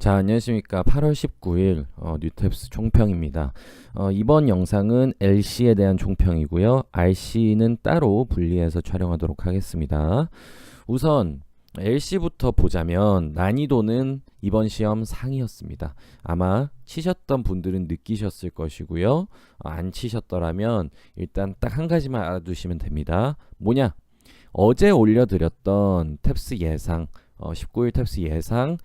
자, 안녕하십니까. 8월 19일 뉴탭스 총평입니다. 이번 영상은 LC에 대한 총평이고요. RC는 따로 분리해서 촬영하도록 하겠습니다. 우선 LC부터 보자면 난이도는 이번 시험 상이었습니다. 아마 치셨던 분들은 느끼셨을 것이고요. 안 치셨더라면 일단 딱 한 가지만 알아두시면 됩니다. 뭐냐? 어제 올려드렸던 탭스 예상, 19일 탭스 예상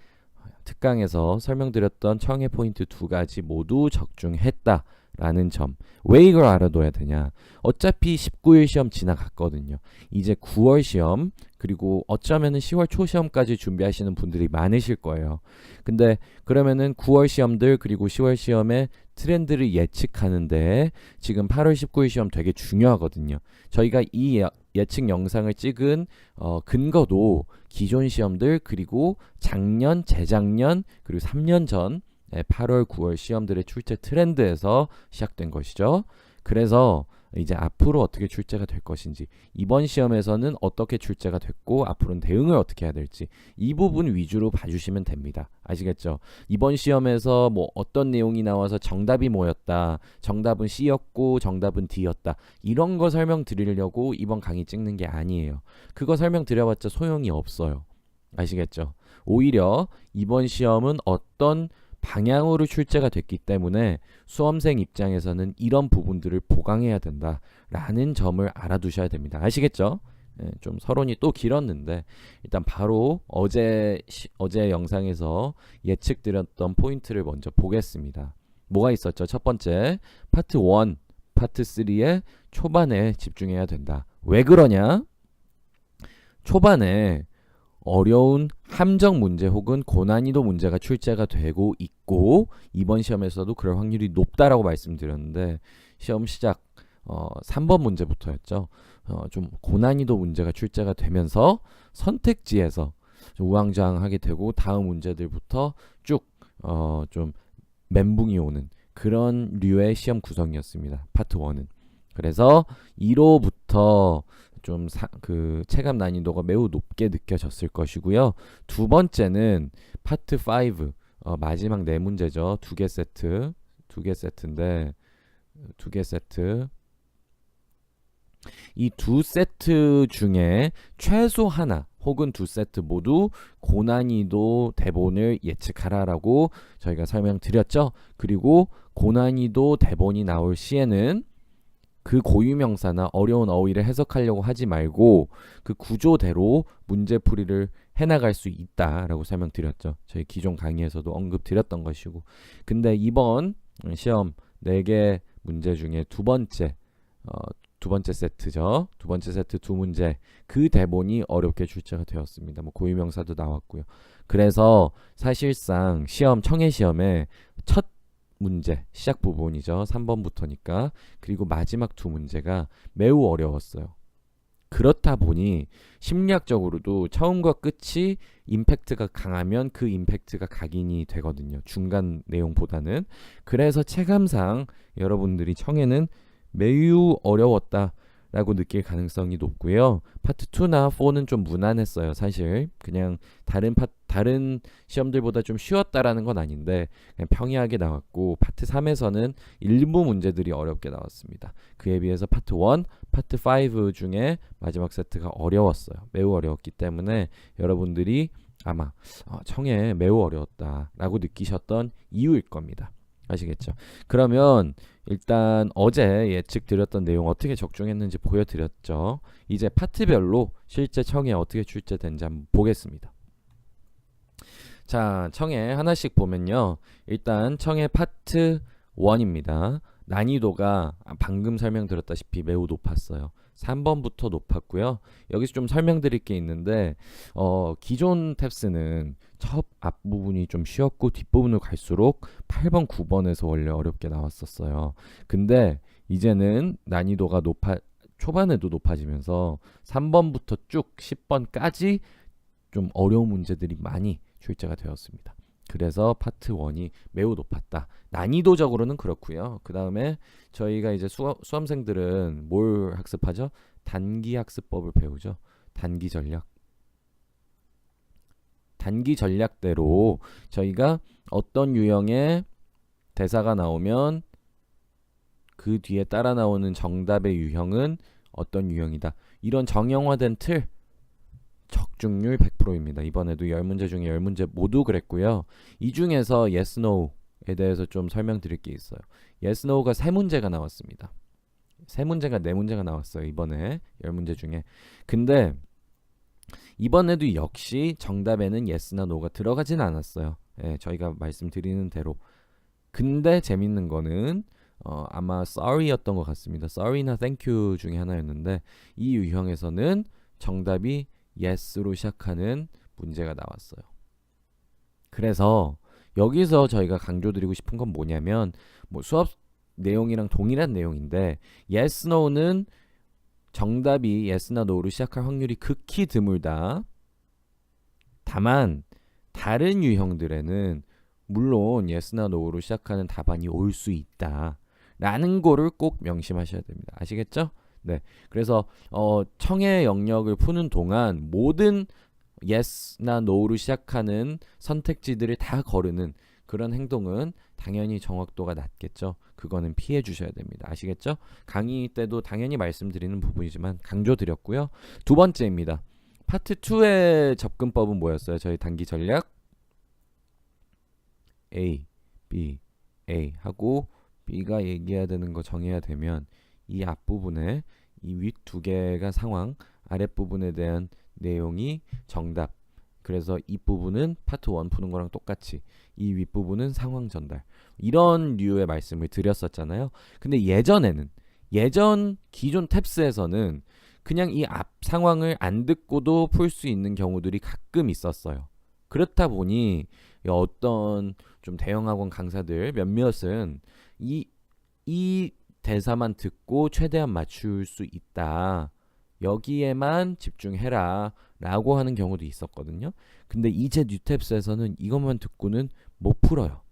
특강에서 설명드렸던 청해 포인트 두 가지 모두 적중했다라는 점. 왜 이걸 알아둬야 되냐? 어차피 19일 시험 지나갔거든요. 이제 9월 시험 그리고 어쩌면은 10월 초 시험까지 준비하시는 분들이 많으실 거예요. 근데 그러면은 9월 시험들 그리고 10월 시험의 트렌드를 예측하는데 지금 8월 19일 시험 되게 중요하거든요. 저희가 이 예측 영상을 찍은 근거도 기존 시험들 그리고 작년, 재작년 그리고 3년 전 8월, 9월 시험들의 출제 트렌드에서 시작된 것이죠. 그래서 이제 앞으로 어떻게 출제가 될 것인지, 이번 시험에서는 어떻게 출제가 됐고 앞으로는 대응을 어떻게 해야 될지 이 부분 위주로 봐주시면 됩니다. 아시겠죠? 이번 시험에서 뭐 어떤 내용이 나와서 정답이 뭐였다, 정답은 C였고 정답은 D였다, 이런 거 설명드리려고 이번 강의 찍는 게 아니에요. 그거 설명드려봤자 소용이 없어요. 아시겠죠? 오히려 이번 시험은 어떤 방향으로 출제가 됐기 때문에 수험생 입장에서는 이런 부분들을 보강해야 된다라는 점을 알아두셔야 됩니다. 아시겠죠? 좀 서론이 또 길었는데 일단 바로 어제 영상에서 예측드렸던 포인트를 먼저 보겠습니다. 뭐가 있었죠? 첫 번째, 파트 1, 파트 3의 초반에 집중해야 된다. 왜 그러냐? 초반에 어려운 함정 문제 혹은 고난이도 문제가 출제가 되고 있고 이번 시험에서도 그럴 확률이 높다라고 말씀드렸는데 시험 시작 3번 문제부터였죠. 좀 고난이도 문제가 출제가 되면서 선택지에서 좀 우왕좌왕하게 되고 다음 문제들부터 쭉 좀 멘붕이 오는 그런 류의 시험 구성이었습니다. 파트 1은. 그래서 1호부터 좀 그 체감 난이도가 매우 높게 느껴졌을 것이고요. 두 번째는 파트 5 마지막 네 문제죠. 두 개 세트인데 두 개 세트, 이 두 세트 중에 최소 하나 혹은 두 세트 모두 고난이도 대본을 예측하라라고 저희가 설명드렸죠. 그리고 고난이도 대본이 나올 시에는 그 고유명사나 어려운 어휘를 해석하려고 하지 말고 그 구조대로 문제풀이를 해나갈 수 있다라고 설명드렸죠. 저희 기존 강의에서도 언급드렸던 것이고, 근데 이번 시험 4개 문제 중에 두 번째 세트죠. 두 번째 세트 두 문제, 그 대본이 어렵게 출제가 되었습니다. 뭐 고유명사도 나왔고요. 그래서 사실상 청해 시험에 첫 문제, 시작 부분이죠. 3번부터니까. 그리고 마지막 두 문제가 매우 어려웠어요. 그렇다 보니 심리학적으로도 처음과 끝이 임팩트가 강하면 그 임팩트가 각인이 되거든요. 중간 내용보다는. 그래서 체감상 여러분들이 청해는 매우 어려웠다 라고 느낄 가능성이 높고요. 파트 2나 4는 좀 무난했어요. 사실 그냥 다른 시험들보다 좀 쉬웠다라는 건 아닌데 그냥 평이하게 나왔고, 파트 3에서는 일부 문제들이 어렵게 나왔습니다. 그에 비해서 파트 1, 파트 5 중에 마지막 세트가 어려웠어요. 매우 어려웠기 때문에 여러분들이 아마 청해 매우 어려웠다라고 느끼셨던 이유일 겁니다. 아시겠죠? 그러면 일단 어제 예측드렸던 내용 어떻게 적중했는지 보여드렸죠. 이제 파트별로 실제 청해 어떻게 출제된지 한번 보겠습니다. 자, 청해 하나씩 보면요. 일단 청해 파트 1입니다. 난이도가 방금 설명드렸다시피 매우 높았어요. 3번부터 높았고요. 여기서 좀 설명드릴 게 있는데 기존 탭스는 첫 앞부분이 좀 쉬웠고 뒷부분으로 갈수록 8번, 9번에서 원래 어렵게 나왔었어요. 근데 이제는 난이도가 초반에도 높아지면서 3번부터 쭉 10번까지 좀 어려운 문제들이 많이 출제가 되었습니다. 그래서 파트 1이 매우 높았다. 난이도적으로는 그렇고요. 그 다음에 저희가 이제 수험생들은 뭘 학습하죠? 단기 학습법을 배우죠. 단기 전략. 단기 전략대로 저희가 어떤 유형의 대사가 나오면 그 뒤에 따라 나오는 정답의 유형은 어떤 유형이다. 이런 정형화된 틀, 적중률 100%입니다. 이번에도 10문제 중에 10문제 모두 그랬고요. 이 중에서 yes, no에 대해서 좀 설명드릴 게 있어요. yes, no가 3문제가 나왔습니다. 3문제가 4문제가 나왔어요. 이번에 10문제 중에. 근데 이번에도 역시 정답에는 yes나 no가 들어가진 않았어요. 예, 저희가 말씀드리는 대로. 근데 재밌는 거는 아마 sorry였던 것 같습니다. sorry나 thank you 중에 하나였는데 이 유형에서는 정답이 yes로 시작하는 문제가 나왔어요. 그래서 여기서 저희가 강조드리고 싶은 건 뭐냐면 뭐 수업 내용이랑 동일한 내용인데 yes, no는 정답이 yes나 no로 시작할 확률이 극히 드물다. 다만 다른 유형들에는 물론 yes나 no로 시작하는 답안이 올 수 있다 라는 거를 꼭 명심하셔야 됩니다. 아시겠죠? 네. 그래서 청의 영역을 푸는 동안 모든 yes나 no로 시작하는 선택지들을 다 거르는 그런 행동은 당연히 정확도가 낮겠죠. 그거는 피해 주셔야 됩니다. 아시겠죠? 강의 때도 당연히 말씀드리는 부분이지만 강조드렸고요. 두 번째입니다. 파트 2의 접근법은 뭐였어요? 저희 단기 전략 A, B, A 하고 B가 얘기해야 되는 거 정해야 되면 이 앞부분에 이 윗 두 개가 상황, 아랫부분에 대한 내용이 정답. 그래서 이 부분은 파트 1 푸는 거랑 똑같이 이 윗부분은 상황 전달. 이런 류의 말씀을 드렸었잖아요. 근데 예전 기존 탭스에서는 그냥 이 앞 상황을 안 듣고도 풀 수 있는 경우들이 가끔 있었어요. 그렇다 보니 어떤 좀 대형학원 강사들 몇몇은 이 대사만 듣고 최대한 맞출 수 있다. 여기에만 집중해라 라고 하는 경우도 있었거든요. 근데 이제 뉴탭스에서는 이것만 듣고는 못 풀어요.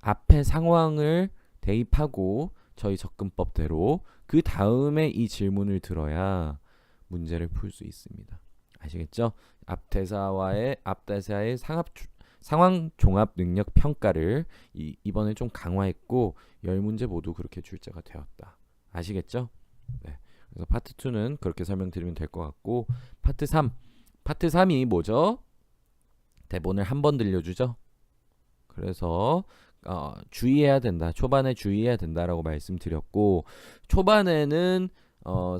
앞에 상황을 대입하고 저희 접근법대로 그 다음에 이 질문을 들어야 문제를 풀 수 있습니다. 아시겠죠? 앞 대사의 상황 종합 능력 평가를 이번에 좀 강화했고 10문제 모두 그렇게 출제가 되었다. 아시겠죠? 네. 그래서 파트 2는 그렇게 설명드리면 될 것 같고 파트 3이 뭐죠? 대본을 한 번 들려주죠. 그래서 주의해야 된다. 초반에 주의해야 된다라고 말씀드렸고 초반에는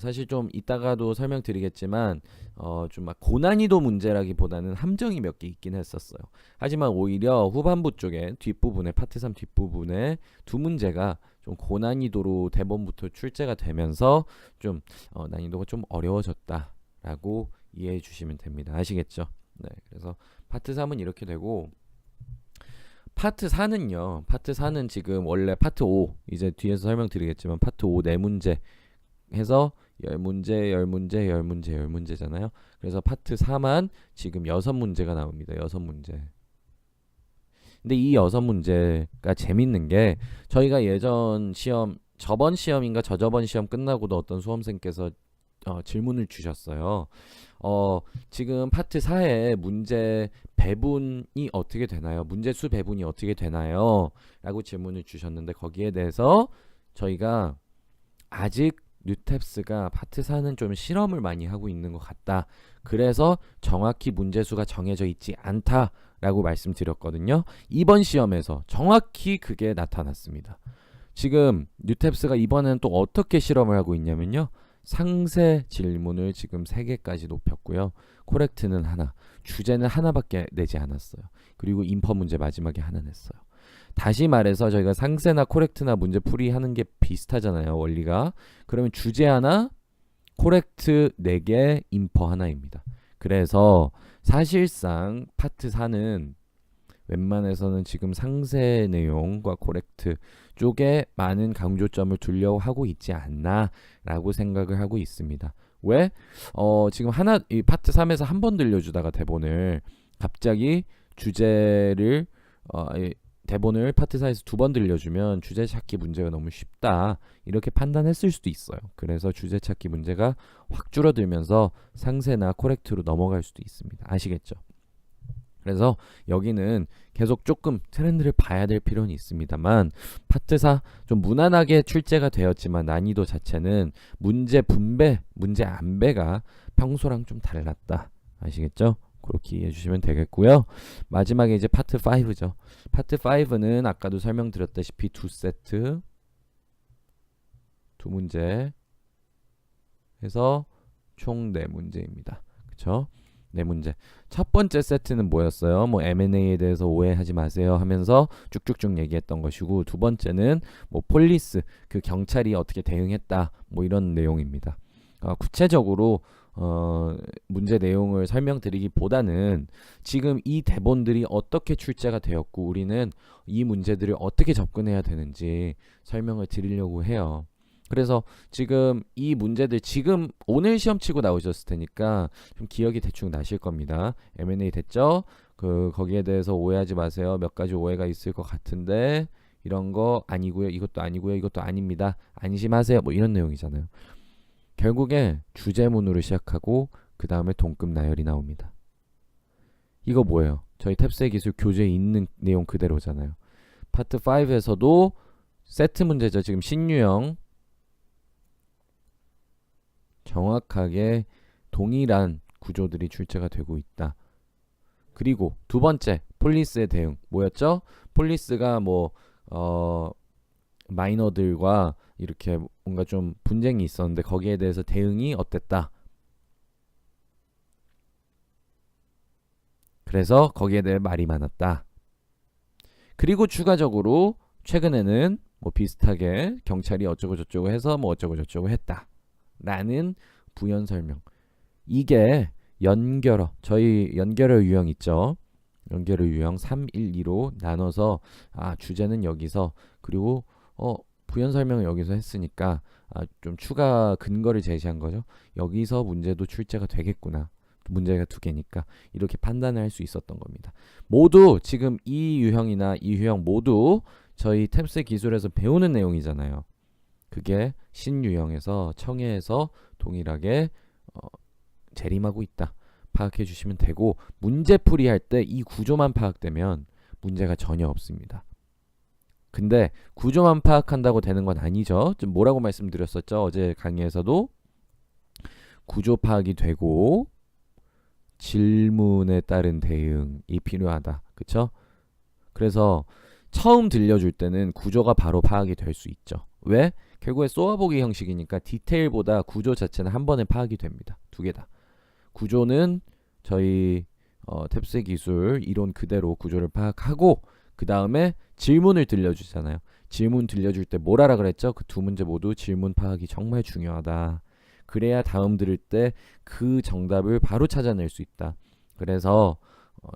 사실 좀 이따가도 설명드리겠지만 좀 막 고난이도 문제라기보다는 함정이 몇 개 있긴 했었어요. 하지만 오히려 후반부 쪽에 뒷부분에 파트 3 뒷부분에 두 문제가 좀 고난이도로 대본부터 출제가 되면서 좀 난이도가 좀 어려워졌다라고 이해해 주시면 됩니다. 아시겠죠? 네. 그래서 파트 3은 이렇게 되고 파트 4는요. 파트 4는 지금 원래 파트 5 이제 뒤에서 설명드리겠지만 파트 5 4문제 해서 10문제, 10문제, 10문제, 10문제잖아요. 그래서 파트 4만 지금 6문제가 나옵니다. 6문제. 근데 이 6문제가 재밌는 게 저희가 예전 시험, 저번 시험인가 저저번 시험 끝나고도 어떤 수험생께서 질문을 주셨어요. 지금 파트 4의 문제 배분이 어떻게 되나요? 문제수 배분이 어떻게 되나요? 라고 질문을 주셨는데 거기에 대해서 저희가 아직 뉴탭스가 파트 4는 좀 실험을 많이 하고 있는 것 같다. 그래서 정확히 문제수가 정해져 있지 않다라고 말씀드렸거든요. 이번 시험에서 정확히 그게 나타났습니다. 지금 뉴탭스가 이번에는 또 어떻게 실험을 하고 있냐면요. 상세 질문을 지금 3개까지 높였고요. 코렉트는 하나, 주제는 하나밖에 내지 않았어요. 그리고 인퍼 문제 마지막에 하나 냈어요. 다시 말해서 저희가 상세나 코렉트나 문제 풀이 하는 게 비슷하잖아요. 원리가. 그러면 주제 하나, 코렉트 4개, 인퍼 하나입니다. 그래서 사실상 파트 4는 웬만해서는 지금 상세 내용과 코렉트 쪽에 많은 강조점을 두려고 하고 있지 않나 라고 생각을 하고 있습니다. 왜? 지금 이 파트 3에서 한 번 들려주다가 대본을 갑자기 주제를 대본을 파트 4에서 2번 들려주면 주제 찾기 문제가 너무 쉽다 이렇게 판단했을 수도 있어요. 그래서 주제 찾기 문제가 확 줄어들면서 상세나 코렉트로 넘어갈 수도 있습니다. 아시겠죠? 그래서 여기는 계속 조금 트렌드를 봐야 될 필요는 있습니다만 파트 4 좀 무난하게 출제가 되었지만 난이도 자체는 문제 분배, 문제 안배가 평소랑 좀 달랐다. 아시겠죠? 그렇게 이해해 주시면 되겠고요. 마지막에 이제 파트 5죠. 파트 5는 아까도 설명드렸다시피 두 세트, 두 문제 해서 총 4문제입니다. 그쵸? 4문제. 첫 번째 세트는 뭐였어요? 뭐 M&A에 대해서 오해하지 마세요 하면서 쭉쭉쭉 얘기했던 것이고, 두 번째는 뭐 폴리스, 그 경찰이 어떻게 대응했다, 뭐 이런 내용입니다. 구체적으로 문제 내용을 설명드리기보다는 지금 이 대본들이 어떻게 출제가 되었고 우리는 이 문제들을 어떻게 접근해야 되는지 설명을 드리려고 해요. 그래서 지금 이 문제들 지금 오늘 시험 치고 나오셨을 테니까 좀 기억이 대충 나실 겁니다. M&A 됐죠? 거기에 대해서 오해하지 마세요. 몇 가지 오해가 있을 것 같은데 이런 거 아니고요. 이것도 아니고요. 이것도 아닙니다. 안심하세요. 뭐 이런 내용이잖아요. 결국에 주제문으로 시작하고 그 다음에 동급 나열이 나옵니다. 이거 뭐예요? 저희 탭스의 기술 교재에 있는 내용 그대로잖아요. 파트 5에서도 세트 문제죠. 지금 신유형 정확하게 동일한 구조들이 출제가 되고 있다. 그리고 두 번째 폴리스의 대응 뭐였죠? 폴리스가 뭐 마이너들과 이렇게 뭔가 좀 분쟁이 있었는데 거기에 대해서 대응이 어땠다. 그래서 거기에 대해 말이 많았다. 그리고 추가적으로 최근에는 뭐 비슷하게 경찰이 어쩌고 저쩌고 해서 뭐 어쩌고 저쩌고 했다. 라는 부연 설명. 이게 연결어, 저희 연결어 유형 있죠? 연결어 유형 312로 나눠서 주제는 여기서 그리고 부연 설명을 여기서 했으니까 좀 추가 근거를 제시한 거죠. 여기서 문제도 출제가 되겠구나. 문제가 2개니까 이렇게 판단을 할 수 있었던 겁니다. 모두 지금 이 유형이나 이 유형 모두 저희 탭스 기술에서 배우는 내용이잖아요. 그게 신유형에서 청해에서 동일하게 재림하고 있다. 파악해 주시면 되고 문제풀이 할 때 이 구조만 파악되면 문제가 전혀 없습니다. 근데 구조만 파악한다고 되는 건 아니죠. 좀 뭐라고 말씀드렸었죠? 어제 강의에서도 구조 파악이 되고 질문에 따른 대응이 필요하다. 그쵸? 그래서 처음 들려줄 때는 구조가 바로 파악이 될 수 있죠. 왜? 결국에 쏘아보기 형식이니까 디테일보다 구조 자체는 한 번에 파악이 됩니다. 2개 다. 구조는 저희 탭스 기술 이론 그대로 구조를 파악하고 그 다음에 질문을 들려주잖아요. 질문 들려줄 때 뭘 하라 그랬죠? 그 2문제 모두 질문 파악이 정말 중요하다. 그래야 다음 들을 때 그 정답을 바로 찾아낼 수 있다. 그래서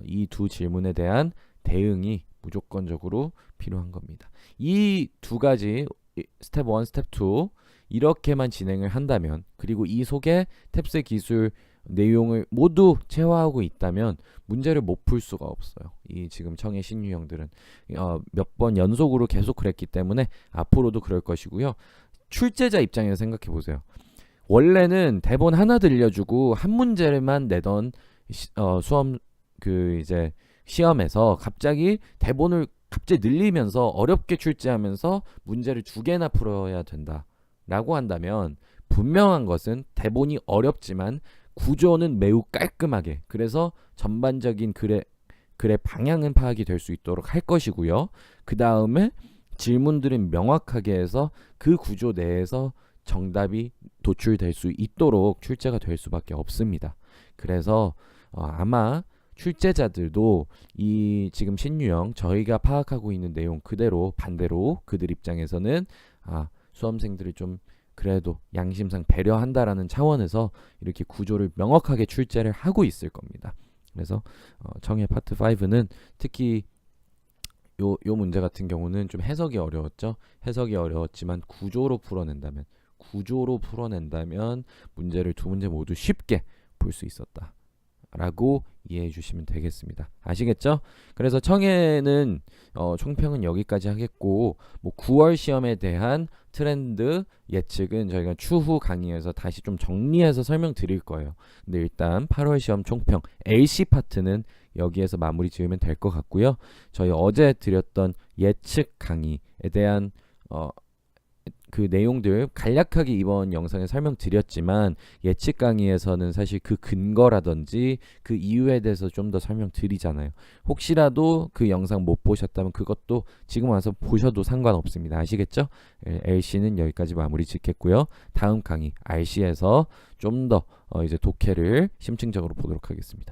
이 2 질문에 대한 대응이 무조건적으로 필요한 겁니다. 이 2가지 스텝 1, 스텝 2 이렇게만 진행을 한다면 그리고 이 속에 탭스 기술 내용을 모두 체화하고 있다면 문제를 못 풀 수가 없어요. 이 지금 청해 신유형들은 몇 번 연속으로 계속 그랬기 때문에 앞으로도 그럴 것이고요. 출제자 입장에서 생각해 보세요. 원래는 대본 하나 들려주고 한 문제만 내던 수험 이제 시험에서 갑자기 대본을 갑자기 늘리면서 어렵게 출제하면서 문제를 2개나 풀어야 된다 라고 한다면 분명한 것은 대본이 어렵지만 구조는 매우 깔끔하게 그래서 전반적인 글의 방향은 파악이 될 수 있도록 할 것이고요. 그 다음에 질문들은 명확하게 해서 그 구조 내에서 정답이 도출될 수 있도록 출제가 될 수밖에 없습니다. 그래서 아마 출제자들도 이 지금 신유형 저희가 파악하고 있는 내용 그대로 반대로 그들 입장에서는 수험생들을 좀 그래도 양심상 배려한다라는 차원에서 이렇게 구조를 명확하게 출제를 하고 있을 겁니다. 그래서 청해 파트 5는 특히 요 문제 같은 경우는 좀 해석이 어려웠죠. 해석이 어려웠지만 구조로 풀어낸다면 문제를 2문제 모두 쉽게 풀 수 있었다 라고 이해해 주시면 되겠습니다. 아시겠죠? 그래서 청해는 총평은 여기까지 하겠고 뭐 9월 시험에 대한 트렌드 예측은 저희가 추후 강의에서 다시 좀 정리해서 설명드릴 거예요. 근데 일단 8월 시험 총평 LC 파트는 여기에서 마무리 지으면 될 것 같고요. 저희 어제 드렸던 예측 강의에 대한 그 내용들 간략하게 이번 영상에 설명드렸지만 예측 강의에서는 사실 그 근거라든지 그 이유에 대해서 좀 더 설명드리잖아요. 혹시라도 그 영상 못 보셨다면 그것도 지금 와서 보셔도 상관없습니다. 아시겠죠? LC는 여기까지 마무리 짓겠고요. 다음 강의 RC에서 좀 더 이제 독해를 심층적으로 보도록 하겠습니다.